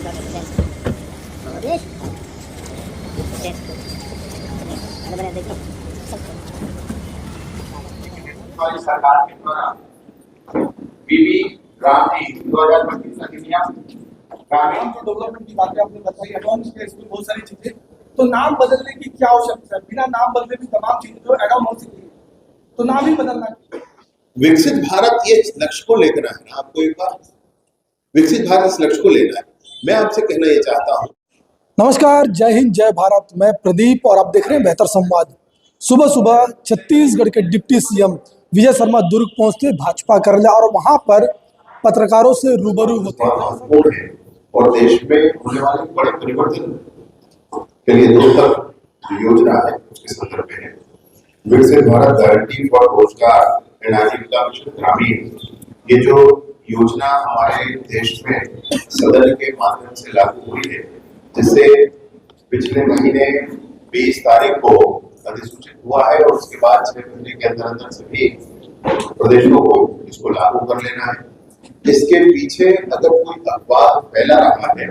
हमारी सरकार के द्वारा बीबी रामजी 2025 अधिनियम ग्रामीण डेवलपमेंट की बातें आपने बताई, एडवांस के इसमें बहुत सारी चीजें, तो नाम बदलने की क्या आवश्यकता है? बिना नाम बदले भी तमाम चीजें जो एडवांस हो सकती है, तो नाम ही बदलना है। विकसित भारत ये लक्ष्य को लेकर है ना, आपको एक बार विकसित भारत इस लक्ष्य को लेना है। मैं आपसे कहना ये चाहता हूँ। नमस्कार, जय हिंद, जय भारत। मैं प्रदीप और आप देख रहे हैं बेहतर संवाद। सुबह सुबह छत्तीसगढ़ के डिप्टी सीएम विजय शर्मा दुर्ग पहुंचते भाजपा कार्यालय और वहां पर पत्रकारों से रूबरू होते हैं और देश में होने वाले बड़े परिवर्तन के लिए दो तरफ योजना है, उसके संदर्भ में है विकसित भारत गारंटी फॉर रोजगार एंड आजीविका मिशन ग्रामीण। ये जो योजना हमारे देश में सदन के माध्यम से लागू हुई है, जिससे पिछले महीने 20 तारीख को अधिसूचित हुआ है और उसके बाद 6 महीने के अंदर अंदर सभी प्रदेशों को इसको लागू कर लेना है। इसके पीछे अगर कोई अफवाह फैला रहा है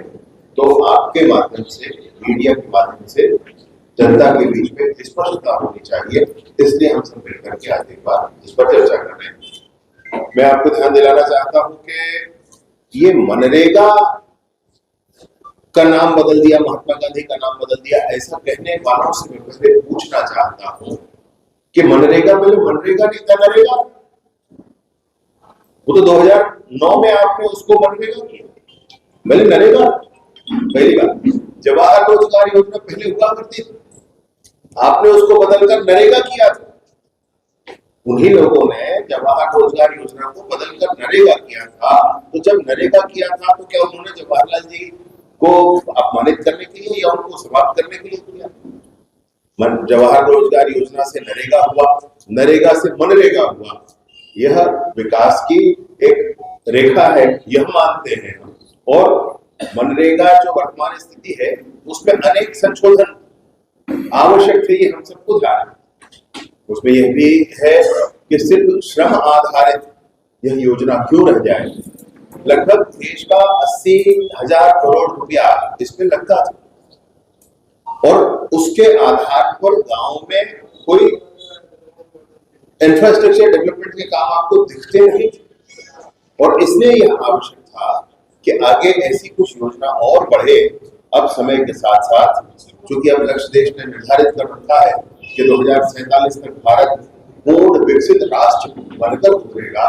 तो आपके माध्यम से, मीडिया के माध्यम से जनता के बीच में स्पष्टता होनी चाहिए। इसलिए हम सब मिलकर के आज एक बार इस पर चर्चा कर रहे हैं। मैं आपको ध्यान दिलाना चाहता हूं कि ये मनरेगा का नाम बदल दिया, महात्मा गांधी का नाम बदल दिया, ऐसा कहने वालों से मैं पहले पूछना चाहता हूं कि मनरेगा पहले मनरेगा नहीं था, नरेगा। वो तो 2009 में आपने उसको मनरेगा किया, पहले नरेगा। पहली बात, जवाहर रोजगार योजना पहले हुआ करती थी, आपने उसको बदलकर नरेगा किया था। उन्हीं लोगों ने जवाहर रोजगार योजना को बदलकर नरेगा किया था। तो जब नरेगा किया था तो क्या उन्होंने जवाहरलाल जी को अपमानित करने के लिए या उनको समाप्त करने के लिए किया? जवाहर रोजगार योजना से नरेगा हुआ, नरेगा से मनरेगा हुआ। यह विकास की एक रेखा है, यह मानते हैं हम। और मनरेगा जो वर्तमान स्थिति है उसमें अनेक संशोधन आवश्यक थे, ये हम सबको ध्यान है। उसमें यह भी है कि सिर्फ श्रम आधारित यह योजना क्यों रह जाए। लगभग देश का 80,000 करोड़ रुपया इसमें लगता था और उसके आधार पर गांव में कोई इंफ्रास्ट्रक्चर डेवलपमेंट के काम आपको दिखते नहीं। और इसलिए यह आवश्यक था कि आगे ऐसी कुछ योजना और बढ़े। अब समय के साथ साथ, क्योंकि अब लक्ष्य देश ने निर्धारित कर रखा है कि 2047 तक भारत पूर्ण विकसित राष्ट्र बनकर उभरेगा,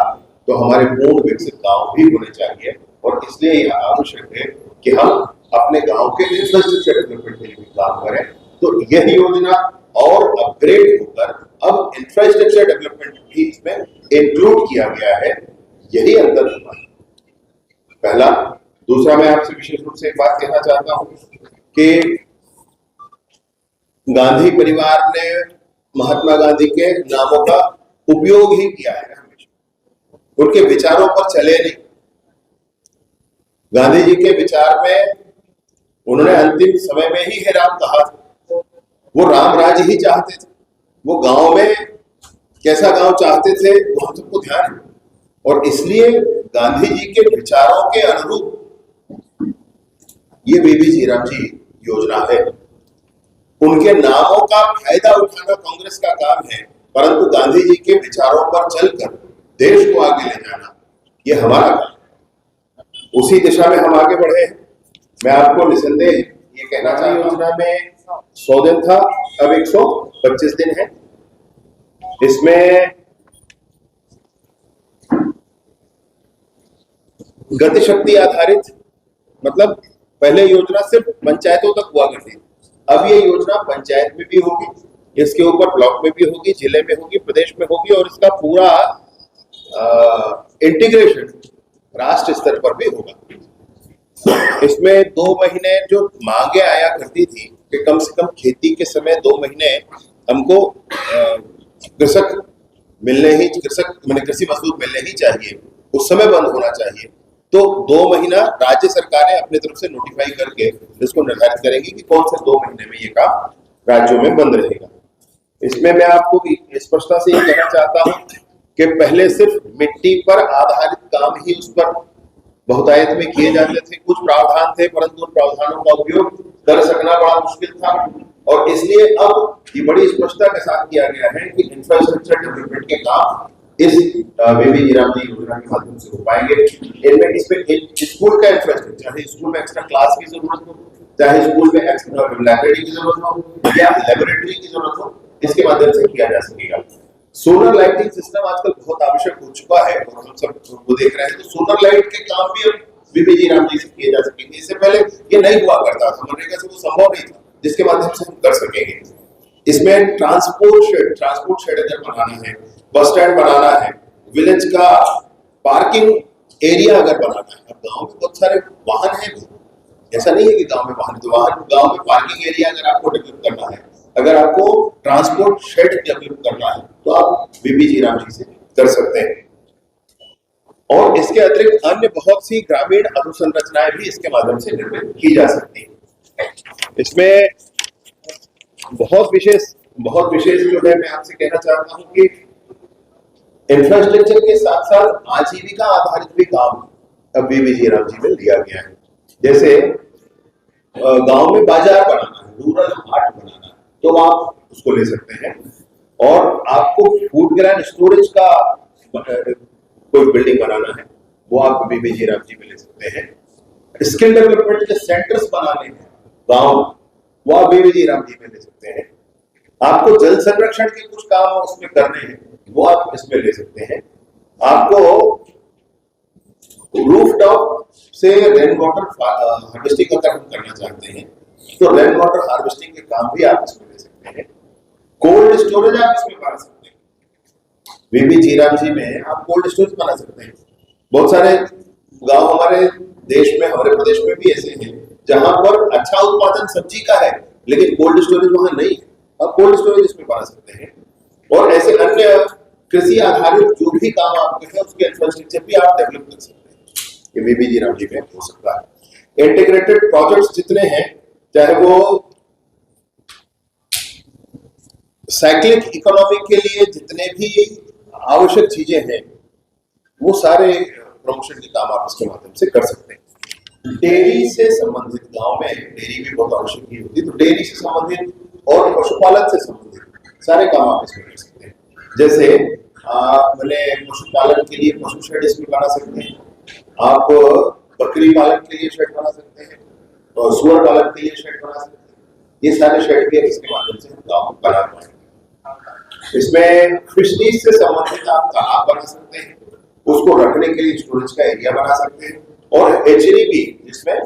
तो हमारे पूर्ण विकसित गांव भी होने चाहिए। और इसलिए यह आवश्यक है कि हम अपने गांव के इंफ्रास्ट्रक्चर डेवलपमेंट के लिए भी काम करें। तो यह योजना और अपग्रेड होकर अब इंफ्रास्ट्रक्चर डेवलपमेंट भी इसमें इंक्लूड किया गया है। यही अंतर हुआ पहला। दूसरा, मैं आपसे विशेष रूप से एक बात कहना चाहता हूं कि गांधी परिवार ने महात्मा गांधी के नामों का उपयोग ही किया है हमेशा, उनके विचारों पर चले नहीं। गांधी जी के विचार में उन्होंने अंतिम समय में ही हे राम कहा था। वो राम राज्य ही चाहते थे। वो गांव में कैसा गांव चाहते थे वो हम सबको ध्यान है। और इसलिए गांधी जी के विचारों के अनुरूप ये बीबी जीराम जी योजना है। उनके नामों का फायदा उठाना कांग्रेस का काम है, परंतु गांधी जी के विचारों पर चलकर देश को आगे ले जाना ये हमारा काम है। उसी दिशा में हम आगे बढ़े हैं। मैं आपको निसंदेह ये कहना चाहता हूं, योजना में 100 दिन था, अब 125 दिन है। इसमें गति शक्ति आधारित, मतलब पहले योजना सिर्फ पंचायतों तक हुआ करती थी, अब ये योजना पंचायत में भी होगी, इसके ऊपर ब्लॉक में भी होगी, जिले में होगी, प्रदेश में होगी और इसका पूरा इंटीग्रेशन राष्ट्र स्तर पर भी होगा। इसमें 2 महीने जो मांगे आया करती थी कि कम से कम खेती के समय 2 महीने हमको कृषक मैंने कृषि मजदूर मिलने ही चाहिए, उस समय बंद होना चाहिए। तो 2 महीना राज्य सरकारें अपनी तरफ से नोटिफाई करके इसको निर्धारित करेंगी कि कौन से 2 महीने में ये काम राज्यों में बंद रहेगा। इसमें मैं आपको स्पष्टता से ये कहना चाहता हूं कि पहले सिर्फ मिट्टी पर आधारित काम ही उस पर बहुतायत में किए जाते थे, कुछ प्रावधान थे परंतु उन प्रावधानों का उपयोग कर सकना बड़ा मुश्किल था और इसलिए अब ये बड़ी स्पष्टता के साथ किया गया है कि इंफ्रास्ट्रक्चर डेवलपमेंट के काम इस बीबीजी रामजी योजना के माध्यम से हो पाएंगे। इनमें स्कूल का इंफ्रास्ट्रक्चर, चाहे स्कूल में एक्स्ट्रा क्लास की जरूरत हो, चाहे स्कूल में एक्स्ट्रा लाइब्रेरी की जरूरत हो या लेबोरेटरी की जरूरत हो, इसके माध्यम से किया जा सकेगा। सोलर लाइटिंग सिस्टम आजकल बहुत आवश्यक हो चुका है और हम सब वो देख रहे हैं, तो सोलर लाइट के काम भी अब बीबीजी रामजी से किए जा सकेंगे। इससे पहले ये नहीं हुआ करता था, मनरेगा से वो संभव नहीं था, जिसके माध्यम से हम कर सकेंगे। इसमें ट्रांसपोर्ट शेड अगर बनाना है, बस स्टैंड बनाना है, विलेज का पार्किंग एरिया अगर बनाना है, अब गांव में बहुत सारे वाहन हैं, ऐसा नहीं है कि गांव में वाहन, तो गांव में पार्किंग एरिया अगर आपको डेवलप करना है, अगर आपको ट्रांसपोर्ट शेड डेवलप करना है, तो आप बीबीजी रामजी से कर सकते हैं। और इसके अतिरिक्त अन्य बहुत सी ग्रामीण अधोसंरचनाएं भी इसके माध्यम से निर्मित की जा सकती हैं। इसमें बहुत विशेष जो है मैं आपसे कहना चाहता हूं कि इंफ्रास्ट्रक्चर के साथ साथ आजीविका आधारित भी काम अब बीबीजी रामजी में लिया गया है। जैसे गांव में बाजार बनाना है, रूरल हाट बनाना है, तो आप उसको ले सकते हैं। और आपको फूड ग्रेन स्टोरेज का कोई बिल्डिंग बनाना है, वो आप बीबीजी रामजी में ले सकते हैं। स्किल डेवलपमेंट के सेंटर्स बनाने हैं गांव, वो आप बीबीजी रामजी में ले सकते हैं। आपको जल संरक्षण के कुछ काम उसमें करने हैं, वो आप इसमें ले सकते हैं। आपको रूफटॉप से रेन वाटर हार्वेस्टिंग अगर हम करना चाहते हैं, तो रेन वाटर हार्वेस्टिंग के काम भी आप इसमें ले सकते हैं। कोल्ड स्टोरेज आप इसमें बना सकते हैं, बीबीजी रामजी में आप कोल्ड स्टोरेज बना सकते हैं। बहुत सारे गांव हमारे देश में, हमारे प्रदेश में भी ऐसे हैं जहां पर अच्छा उत्पादन सब्जी का है, लेकिन कोल्ड स्टोरेज वहां नहीं है, आप कोल्ड स्टोरेज इसमें बना सकते हैं। और ऐसे अन्य कृषि आधारित जो भी काम आपके हैं, उसके इंफ्रास्ट्रक्चर भी आप डेवलप कर सकते हैं, ये बीबीजी रामजी में हो सकता है। इंटीग्रेटेड प्रोजेक्ट्स जितने हैं, चाहे वो साइक्लिक इकोनॉमी के लिए जितने भी आवश्यक चीजें हैं, वो सारे प्रमोशन के काम आप इसके माध्यम से कर सकते हैं। डेयरी से संबंधित, गांव में डेयरी भी बहुत आवश्यक ही होती है, तो डेयरी से संबंधित और पशुपालन से संबंधित सारे काम आप इसमें कर सकते हैं। जैसे मैंने पशुपालन के लिए पशु शेड इसमें बना सकते हैं, आप बकरी पालन के लिए शेड बना सकते हैं, और सुअर पालन के लिए शेड बना सकते हैं। ये सारे शेड भी इसके माध्यम से हम गाँव बना पाएंगे। इसमें फिशरीज से संबंधित आप तालाब बना सकते हैं, उसको रखने के लिए स्टोरेज का एरिया बना सकते हैं। और एचरी भी जिसमें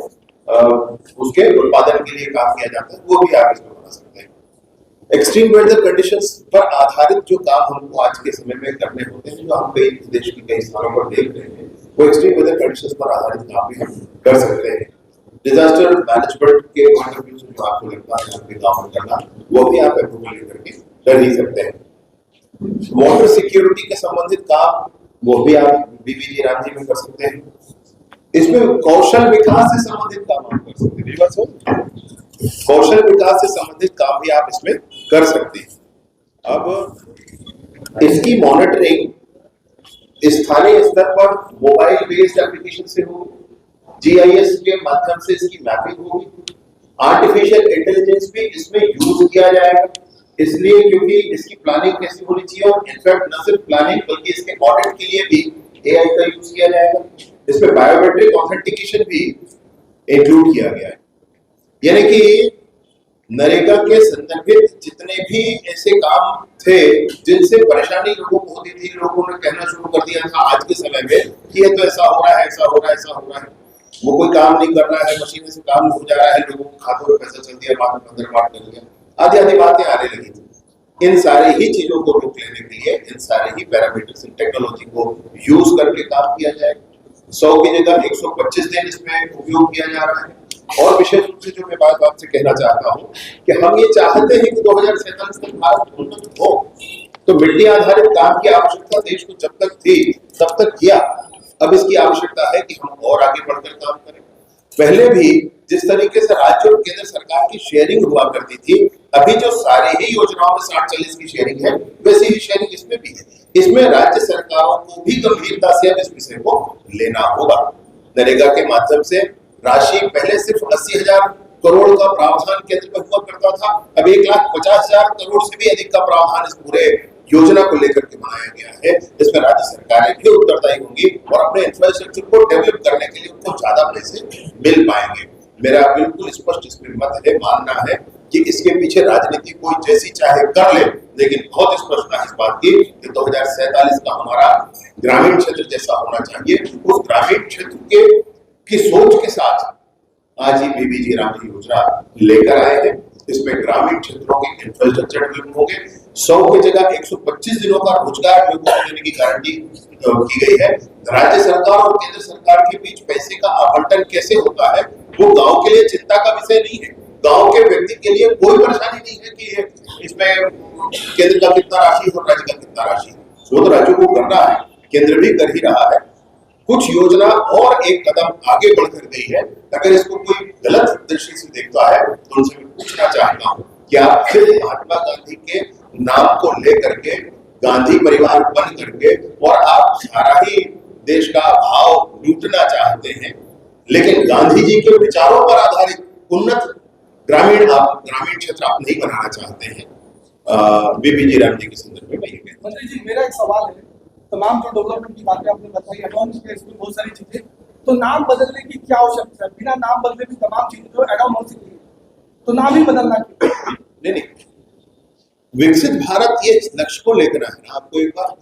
उसके उत्पादन के लिए काम किया जाता है, वो भी आप इसमें बना सकते हैं। एक्सट्रीम वेदर कंडीशंस पर आधारित जो काम हमको आज के समय में करने होते हैं, जो हम कई देश के कई स्थानों पर देख रहे हैं, वो एक्सट्रीम वेदर कंडीशंस पर आधारित काम भी हम कर सकते हैं। डिजास्टर मैनेजमेंट के पॉइंट ऑफ व्यू से जो आपको लगता है आपके गांव में करना, वो भी आप अप्रूवल लेकर के कर ही सकते हैं। वाटर सिक्योरिटी के संबंधित काम, वो भी आप बीबीजी रामजी में कर सकते हैं। इसमें कौशल विकास से संबंधित काम आप कर सकते हैं, कौशल विकास से संबंधित काम भी आप इसमें कर सकते हैं। अब इसकी मॉनिटरिंग स्थानीय स्तर पर मोबाइल बेस्ड एप्लीकेशन से हो, जीआईएस के माध्यम से इसकी मैपिंग होगी, आर्टिफिशियल इंटेलिजेंस भी इसमें यूज किया जाएगा, इसलिए क्योंकि इसकी प्लानिंग कैसी होनी चाहिए, और इनफैक्ट न सिर्फ प्लानिंग बल्कि इसके ऑडिट के लिए भी एआई का यूज किया जाएगा। इसमें बायोमेट्रिक ऑथेंटिकेशन भी इंक्लूड किया गया है। यानी कि नरेगा के संदर्भित जितने भी ऐसे काम थे जिनसे परेशानी लोगों को होती थी, लोगों ने कहना शुरू कर दिया था आज के समय में कि ये तो ऐसा हो रहा है, ऐसा हो रहा है, ऐसा हो रहा है, वो कोई काम नहीं कर रहा है, मशीन से काम हो जा रहा है, लोगों को खातों में पैसा चल दिया, बाद में पंद्रह कर दिया, आधी आधी बातें आने लगी थी। इन सारी ही चीजों को रोक लेने के लिए इन सारे ही पैरामीटर्स इन टेक्नोलॉजी को यूज करके काम किया जाएगा। 100 की जगह 125 दिन इसमें उपयोग किया जा रहा है। और विशेष रूप से जो मैं बात आपसे कहना चाहता हूँ कि हम ये चाहते हैं कि 2047 तक भारत उन्नत हो, तो मिट्टी आधारित काम की आवश्यकता देश को जब तक थी तब तक किया। अब इसकी आवश्यकता है कि हम और आगे बढ़कर काम करें। पहले भी जिस तरीके से राज्य और केंद्र सरकार की शेयरिंग हुआ करती थी, अभी जो सारी ही योजनाओं में 60-40 की शेयरिंग है, वैसी ही शेयरिंग इसमें भी है। इसमें राज्य सरकारों को भी गंभीरता से अब इस विषय को लेना होगा। नरेगा के माध्यम से राशि पहले सिर्फ 80,000 करोड़ का प्रावधान केंद्र में हुआ करता था, अब 1,50,000 करोड़ से भी अधिक का प्रावधान इस पूरे योजना को लेकर के बनाया गया है। इसमें राज्य सरकारें भी उत्तरदायी होंगी और अपने इंफ्रास्ट्रक्चर को डेवलप करने के लिए उनको ज्यादा पैसे मिल पाएंगे। मेरा बिल्कुल स्पष्ट इसमें मत है, मानना है कि इसके पीछे राजनीति कोई जैसी चाहे कर ले, लेकिन बहुत स्पष्टता इस बात की कि 2047 का हमारा ग्रामीण क्षेत्र जैसा होना चाहिए। उस ग्रामीण क्षेत्र की सोच के साथ आज ही बीबीजी रामजी योजना लेकर आए हैं। इसमें ग्रामीण क्षेत्रों के इंफ्रास्ट्रक्चर डेवलप होंगे। 100 की जगह 125 दिनों का रोजगार लोगों को देने की गारंटी की गई है। राज्य सरकार और केंद्र सरकार के बीच पैसे का आवंटन कैसे होता है वो गांव के लिए चिंता का विषय नहीं है। गांव के व्यक्ति के लिए कोई परेशानी नहीं है कि इसमें केंद्र का कितना राशि और राज्य का कितना राशि, वो तो राज्यों को करना है, केंद्र भी कर ही रहा है। कुछ योजना और एक कदम आगे बढ़कर गई है। अगर इसको कोई गलत दृष्टि से देखता है तो उनसे मैं पूछना चाहता हूँ कि आप फिर महात्मा गांधी के नाम को लेकर के गांधी परिवार बन करके और आप सारा ही देश का भाव लूटना चाहते हैं, लेकिन गांधी जी के विचारों पर आधारित उन्नत ग्रामीण क्षेत्र आप नहीं बनाना चाहते हैं। बीबीजी रामजी के संदर्भ में मैं ये कहता हूं। मंत्री जी, मेरा एक सवाल है, तमाम जो डेवलपमेंट की बातें आपने बताई, एडवांस स्पेस में बहुत सारी चीजें, तो नाम बदलने की क्या आवश्यकता है? बिना नाम बदले भी तमाम चीजें जो एड ऑन हो सकती है, तो नाम ही बदलना क्यों? नहीं, विकसित भारत ये लक्ष्य को लेकर है ना, आपको एक बार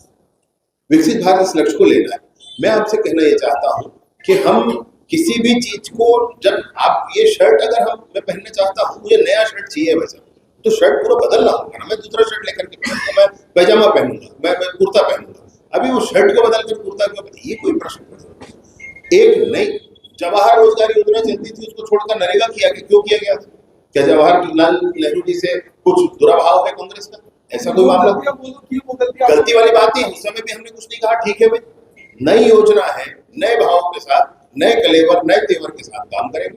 विकसित भारत इस लक्ष्य को लेना है। मैं आपसे कहना ये चाहता हूं कि हम किसी भी चीज को, जब आप ये शर्ट अगर मैं पहनना चाहता हूँ, मुझे नया शर्ट चाहिए वैसा, तो शर्ट पूरा बदलना होगा ना। मैं दूसरा शर्ट लेकर के पहनूंगा, मैं पैजामा पहनूंगा, मैं कुर्ता पहनूंगा। अभी वो शर्ट को बदलकर कुर्ता क्यों? ये कोई प्रश्न। एक नई जवाहर रोजगार योजना चलती थी, उसको छोड़कर नरेगा क्यों किया गया था? क्या जवाहरलाल नेहरू जी से कुछ दुराभाव है कांग्रेस का? ऐसा कोई मामला? गलती वाली बात नहीं, उस समय भी हमने कुछ नहीं कहा। ठीक है भाई, नई योजना है, नए भावों के साथ, नए कलेवर, नए तेवर के साथ काम करेंगे।